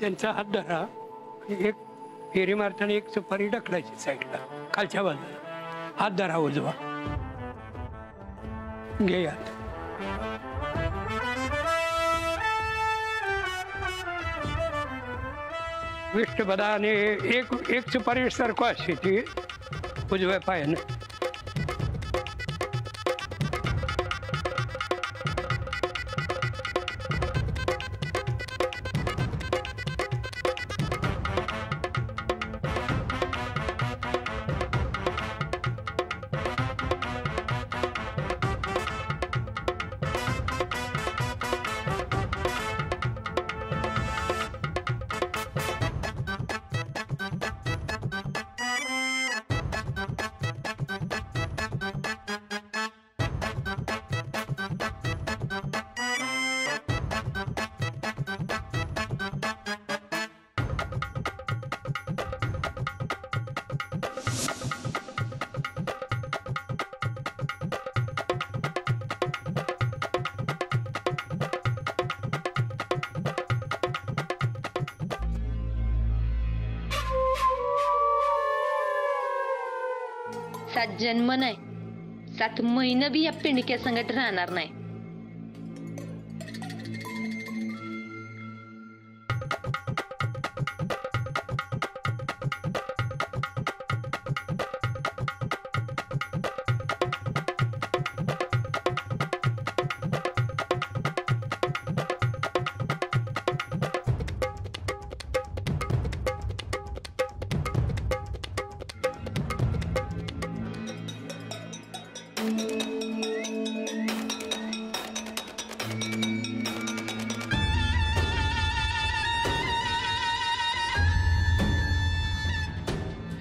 त्यांचा हात धरा आणि एक फेरी मारताना एक सुपारी ढकलायची साईडला खालच्या बाजूला. हात धरा उजवा. घे हात. विष्टपदाने एक सुपारी सरको अशी ती उजव्या पायानं. सात जन्म नाही, 7 महिने बी या पिंडक्या संगत राहणार नाही.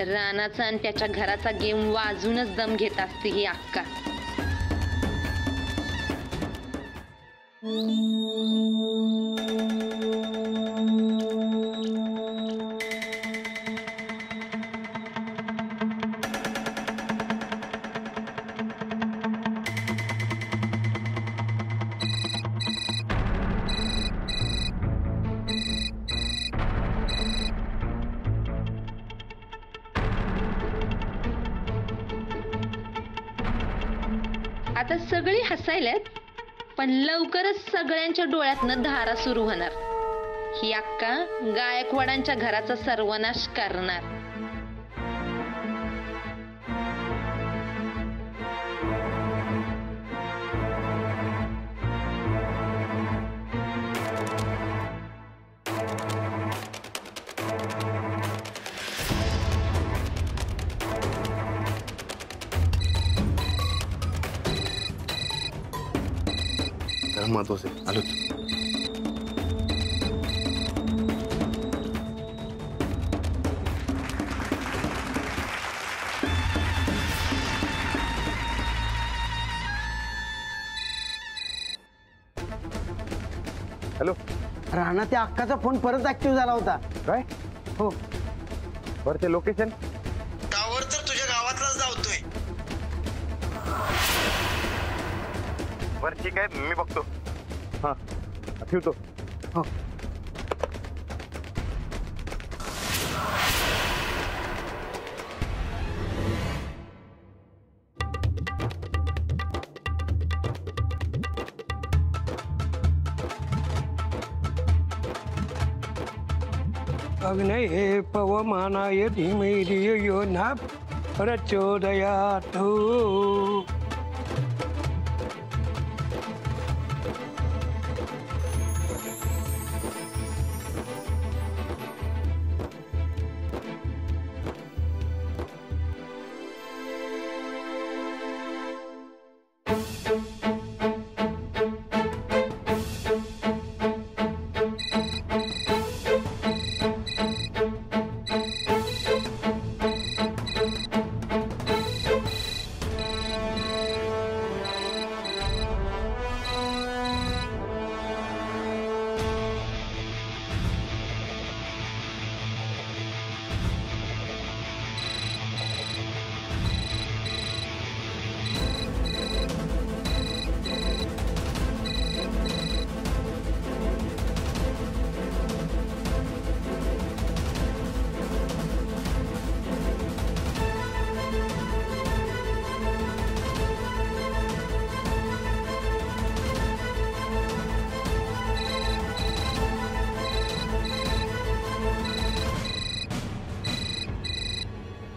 रानाचा आणि त्याच्या घराचा गेम वाजूनच दम घेत असते ही अक्का. आता सगळी हसायल्यात, पण लवकरच सगळ्यांच्या डोळ्यातनं धारा सुरू होणार. ही अक्का गायकवाडांच्या घराचा सर्वनाश करणार. महत्वाचं आहे. आलो. हॅलो. राणा, त्या अक्काचा फोन परत ऍक्टिव्ह झाला होता. काय? हो. बरं, ते लोकेशन टावर तर तुझ्या गावातलाच धावतोय. बरं ठीक आहे, मी बघतो. हा, ठेवतो. हो. अग्नये पवमानाय धीमहि धियो यो न प्रचोदयात्.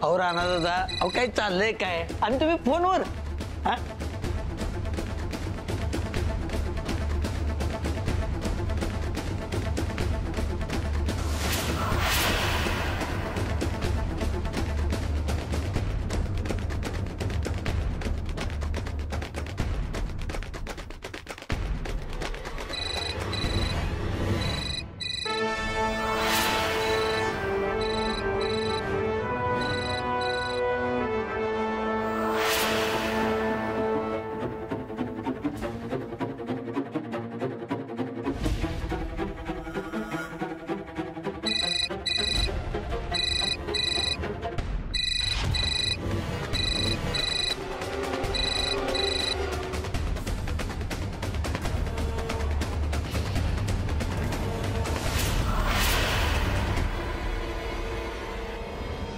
अहो राणा दादा, अहो काय चाललंय काय आणि तुम्ही फोनवर हा?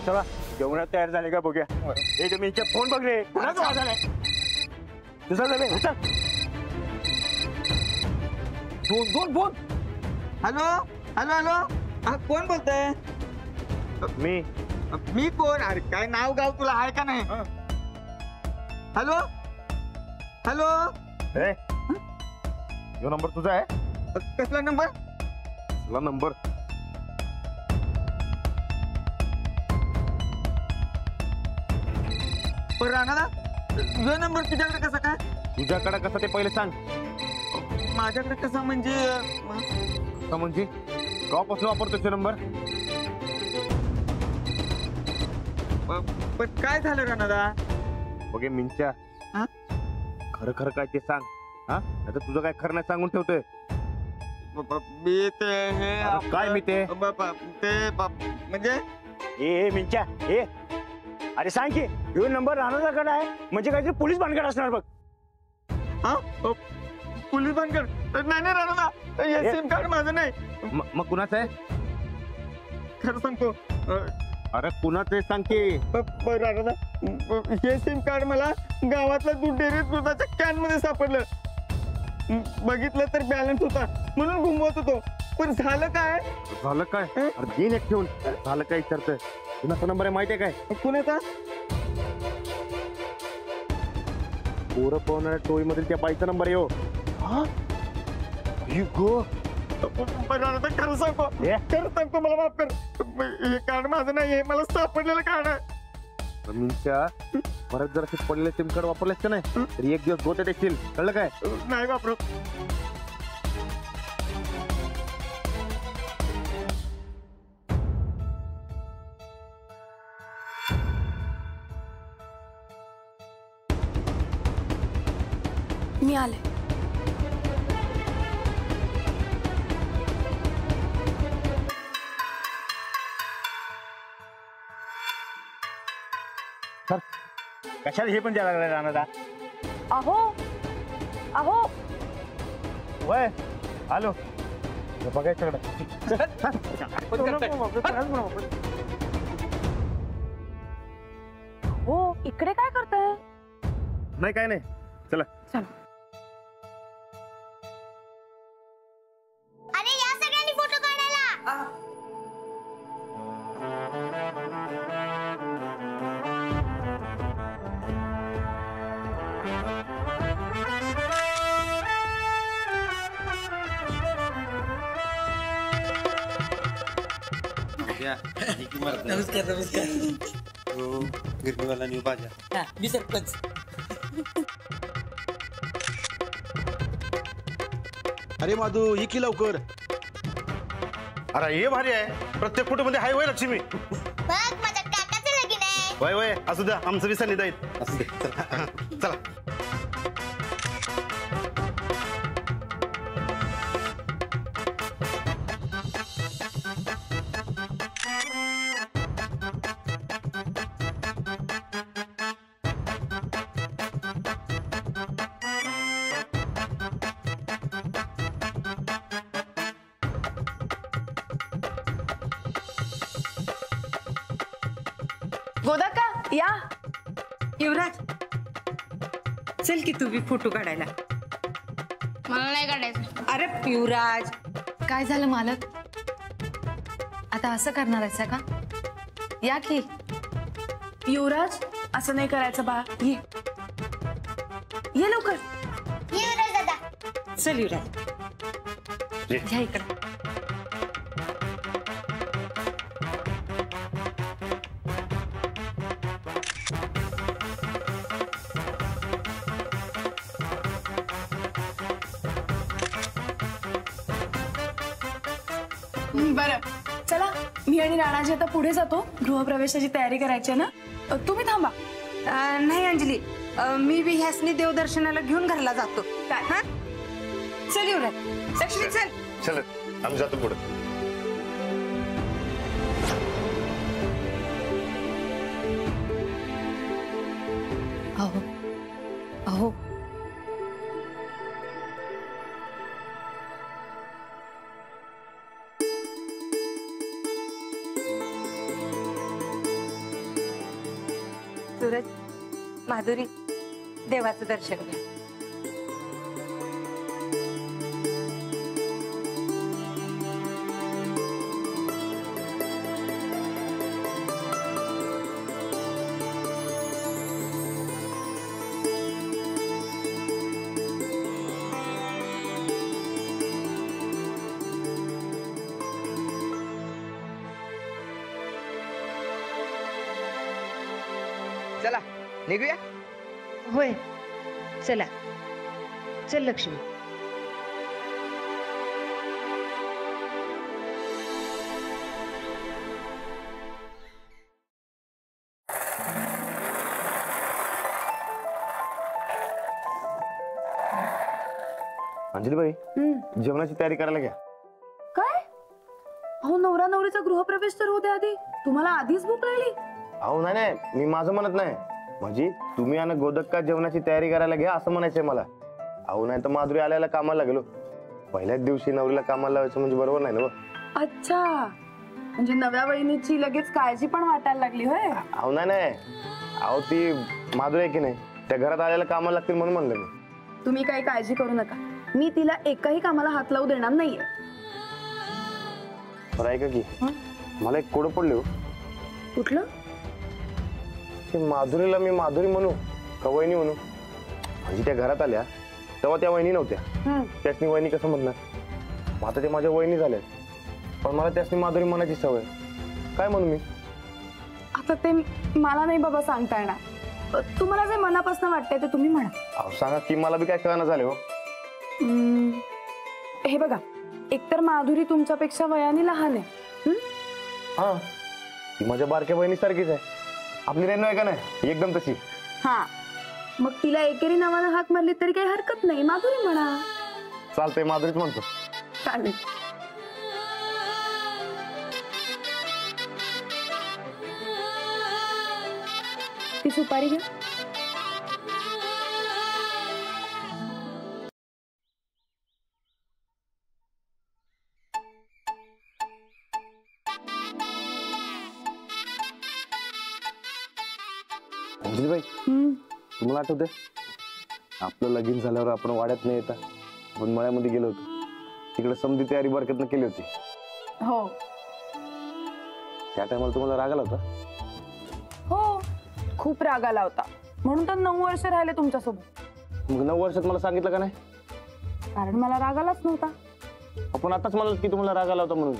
चला जेवणात तयार झाले का बघूया. हे तुम्ही फोन बघ रे. कुणाचा आवाज आलाय? तुझा झाले. दोन फोन. हॅलो हॅलो हॅलो, कोण बोलतंय? मी कोण? अरे काय नाव गाव तुला आहे का नाही? हॅलो हॅलो, यो नंबर तुझा आहे? कसला नंबर? तुला नंबर राणा यो नंबर तुझ्याकडे कसा काय? तुझ्याकडे कसं ते पहिले सांग. माझ्याकडे कसा म्हणजे गावापासून वापरतो तो नंबर. पण काय झालं राणा? बघे मिंच्या, हा? खरं खरं काय ते सांग. हा आता तुझं काय खरं नाही सांगून ठेवतोय. मी ते हे अरे काय मी ते म्हणजे ए मिंच्या ए, अरे सांग की यो नंबर राणाकडे आहे म्हणजे काहीतरी पोलीस भानगड असणार बघ. हा पोलीस भानगड? नाही नाही राणा, हे सिम कार्ड माझं नाही. मग कुणाचं आहे? खरं सांगतो अरे कुणाचं आहे सांग की. राणा, हे सिम कार्ड मला गावातल्या दूध डेअरीत दुधाच्या कॅन मध्ये सापडलं. बघितलं तर बॅलन्स होता म्हणून घुमवत होतो. पण झालं काय? झालं काय? अरे दिन एक ठेवून झालं काय विचारतोय. कुणाचा नंबर आहे माहिती आहे काय? कुणाचा? पोरं पवणाऱ्या टोळीमधील त्या बाईचा नंबर येऊ. गो खरं सांगतो, खरं सांगतो, मला माफ कर. हे कार्ड माझं नाही, हे मला सापडलेलं कार्ड आहे. मिंच्या, परत जर असे पडलेले सिम कार्ड वापरलेस का नाही तरी एक दिवस गोत्यात येतील. कळलं काय? नाही वापरत. मी आले. कशाला हे पण द्यायला लागलाय राणादा? अहो अहो, वय आलो बघायचं. हो इकडे काय करताय? नाही काय नाही, चला. अरे या सगळ्यांनी फोटो काढायला. नमस्कार नमस्कार. गिरणीवाला न्यू बाजा. मी सरपंच. अरे माधू ये की लवकर. अरे हे भारी आहे. प्रत्येक फोटो मध्ये हाय वय लक्ष्मी. बघ माझ्या काकाचं लगीन आहे. वय वय असू द्या, आमचं विसर निदाईल. असू दे, चला चला. गोदा का या. युवराज चल की तू बी फोटो काढायला. मला नाही काढायचं. अरे युवराज, काय झालं मालक? आता असं करणार आहेस का? या की. युवराज असं नाही करायचं बा. ये ये लवकर. युवराज दादा. चल युवराज घ्या इकडे. बरं चला, मी आणि राणाजी आता पुढे जातो. गृहप्रवेशाची तयारी करायची आहे ना. तुम्ही थांबा. नाही अंजली, मी बी ह्यासनी देवदर्शनाला घेऊन घरला जातो. काय? हा चल युवराज. लक्ष्मी चल. चल आम्ही जातो पुढे. अहो अहो सूरज, माधुरी, देवाचं दर्शन घ्या. चला निघूया. होय चला. चल लक्ष्मी. अंजलीबाई जेवणाची तयारी करायला घ्या. काय? अहो नवरा नवरीचा गृहप्रवेश तर होते आधी. तुम्हाला आधीच भूक लागली? अहो नाही नाही, मी माझं म्हणत नाही. म्हणजे तुम्ही आणि गोदक्का जेवणाची तयारी करायला घ्या असं म्हणायचंय मला. अहो नाही तर माधुरी आल्याला कामाला गेलो. पहिल्याच दिवशी नवरीला कामाला लावायचं म्हणजे बरोबर नाही ना. अच्छा, म्हणजे नव्या वहिनीची लगेच काळजी पण वाटायला लागली होय? अहो नाही नाही, अहो ती माधुरी आहे की नाही, त्या घरात आल्याला कामाला लागतील म्हणून म्हणलं मी. तुम्ही काही काळजी करू नका. मी तिला एकही कामाला हात लावू देणार नाहीये. बरं ऐका की, मला एक कोडं पडले हो. कुठलं? माधुरीला मी माधुरी म्हणू का वहिनी म्हणू? म्हणजे त्या घरात आल्या तेव्हा त्या वहिनी नव्हत्या. त्यासनी वहिनी कसं म्हणणार? मग आता ते माझ्या वहिनी झाल्या, पण मला त्यासनी माधुरी म्हणायची सवय. काय म्हणू मी? आता ते मला नाही बाबा सांगता येणार. तुम्हाला जे मनापासून वाटतंय ते तुम्ही म्हणा. अहो सांगा की, मला बी काय कळना झाले हो. हे बघा, एकतर माधुरी तुमच्यापेक्षा वयाने लहान आहे. हा, ती माझ्या बारक्या बहिणीसारखीच आहे. आपली रेणू आहे का नाही, एकदम तशी. हा, मग तिला एकेरी नावानं हाक मारली तरी काही हरकत नाही. माधुरी म्हणा. चालतंय, माधुरीच म्हणतो. चालेल. ती सुपारी घ्या. अंजलीबाई, तुम्हाला आठवते आपलं लगीन झाल्यावर आपण वाड्यात नाही येता आपण मळ्यामध्ये गेलो होतो. तिकडे समधी तयारी बरकतनं केली होती. हो त्या टायमाला तुम्हाला राग आला होता? हो, खूप राग आला होता. म्हणून तर 9 वर्ष राहिले तुमच्यासोबत. मग 9 वर्षात मला सांगितलं का नाही? कारण मला राग आलाच नव्हता. आपण आताच मला की तुम्हाला राग आला होता म्हणून.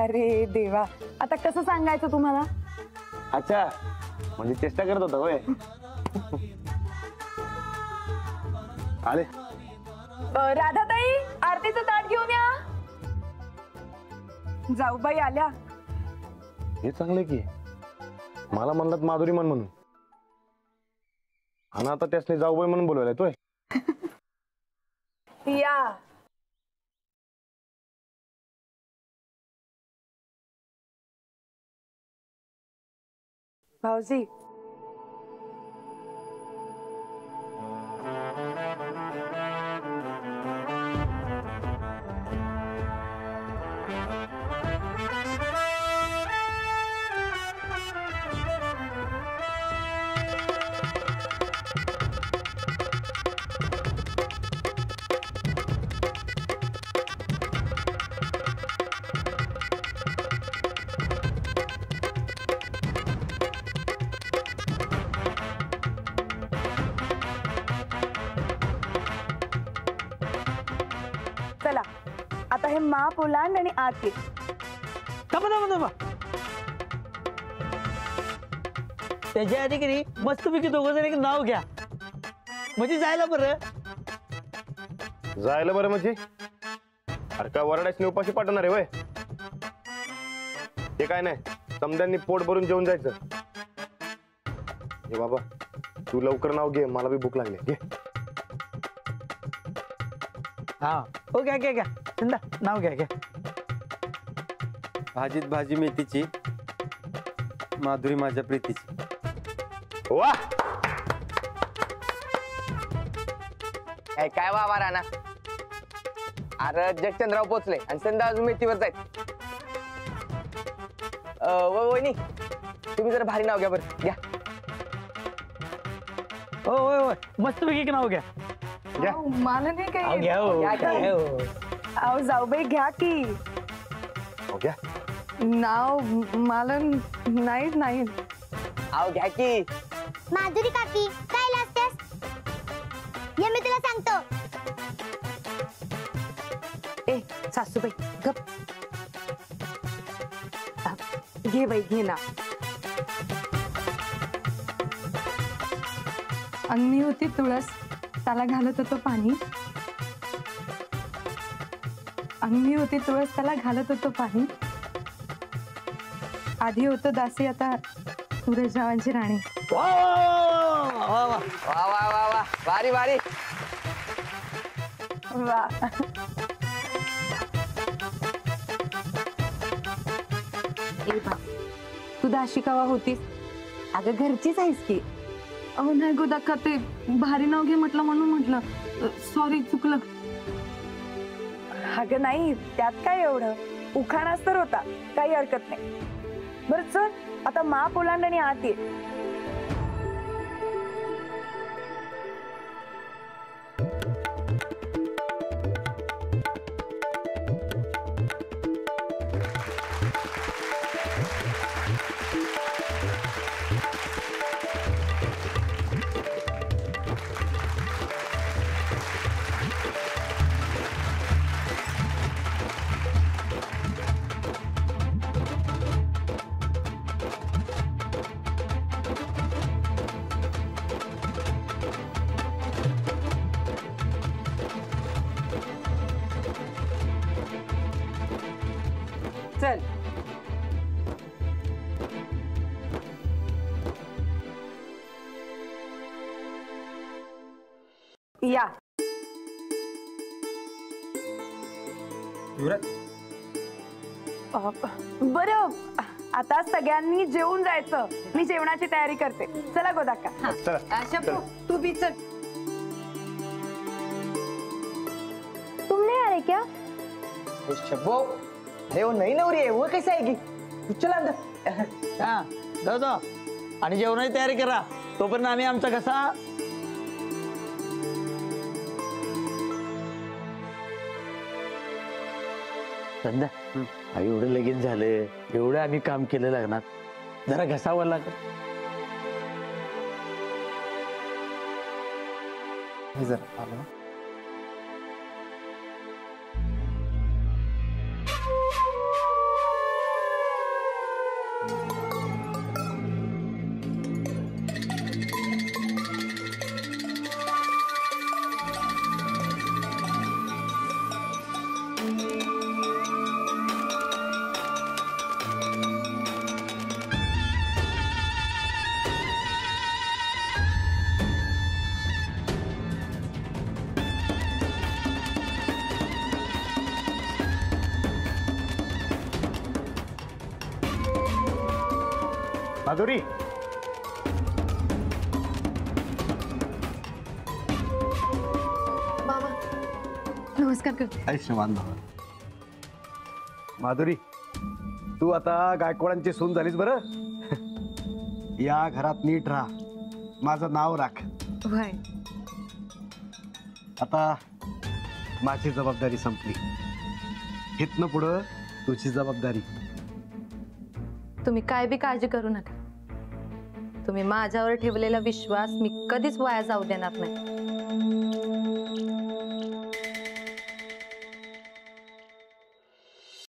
अरे देवा, आता कसं सांगायचं तुम्हाला? अच्छा, म्हणजे चेष्टा करत होता होय. आले. राधाताई, आरतीचं ताट घेऊन या. जाऊबाई आल्या. हे चांगलं की, मला म्हणलात माधुरी म्हण म्हणून, आणि आता त्यासने जाऊबाई म्हणून बोलवायला तोय. या. भाऊजी, माप ओलांड आणि आत ये. थांबा. त्याच्या आधी की नाही मस्तपैकी दोघं जण एक नाव घ्या म्हणजे जायला बरं. जायला बरं म्हणजे अरे काय वरडायची उपाशी पाठवणार आहे वय. ते काय नाही समद्यांनी पोट भरून जेवून जायचं. हे बाबा तू लवकर नाव घे मला बी भूक लागली. घे हा हो घ्या चंदा नाव घ्या. भाजीत भाजी मेथीची, माधुरी माझ्या प्रीतीची. वा काय वा राणा. अरे जगचंद्रराव पोचले आणि संध्या अजून मेथीवर जायत. वहिनी तुम्ही जरा भारी नाव घ्या बरं. घ्या होय मस्तपैकी नाव घ्या. अहो, मला नाही काही घ्या हो. अहो जाऊबाई घ्या की घ्या नाव. मला नाही. आव घ्या की. माधुरी काकी काय लागतेस ये मी तुला सांगतो. ए सासूबाई गप. घे बाई घे ना. अंगणी होती तुळस त्याला घालत होतो पाणी. अंगणी होती तुळस त्याला घालत होतो पाणी. आधी होतो दासी आता सूरजरावांची राणी. वा भारी वा. ए बा तू दाशी कवा होतीस. अगं घरचीच आहेस की. अहो नाही गोदाक्का ते भारी नाव घे म्हटलं म्हणून म्हटलं. सॉरी चुकलं. अगं नाही त्यात काय एवढं. उखाणाच तर होता काही हरकत नाही. बरं चल आता माप ओलांड आणि आत ये. चल या. बरं आता सगळ्यांनी जेवून जायचं. मी जेवणाची तयारी करते. चला गोदाक्का. शंभू तू बी चल. तुम नहीं आ रहे क्या? शब्बो अरे वो नई नवरी है वो कैसे आएगी. तू चल अंदर. हा जाऊ आणि जेवणाची तयारी करा तोपर्यंत आम्ही आमचा कसा. संध्या एवढं लगीन झालं एवढं आम्ही काम केलं लागणार जरा घसावं लागत. हे जरा आलं. माधुरी नमस्कार करते. आयुष्यमान भव. माधुरी तू आता गायकवाडांची सून झालीस बरं. या घरात नीट राहा माझं नाव राख. होय आता माझी जबाबदारी संपली. इथनं पुढं तुझी जबाबदारी. तुम्ही काय बी काळजी करू नका. तुम्ही माझ्यावर ठेवलेला विश्वास मी कधीच वाया जाऊ देणार नाही.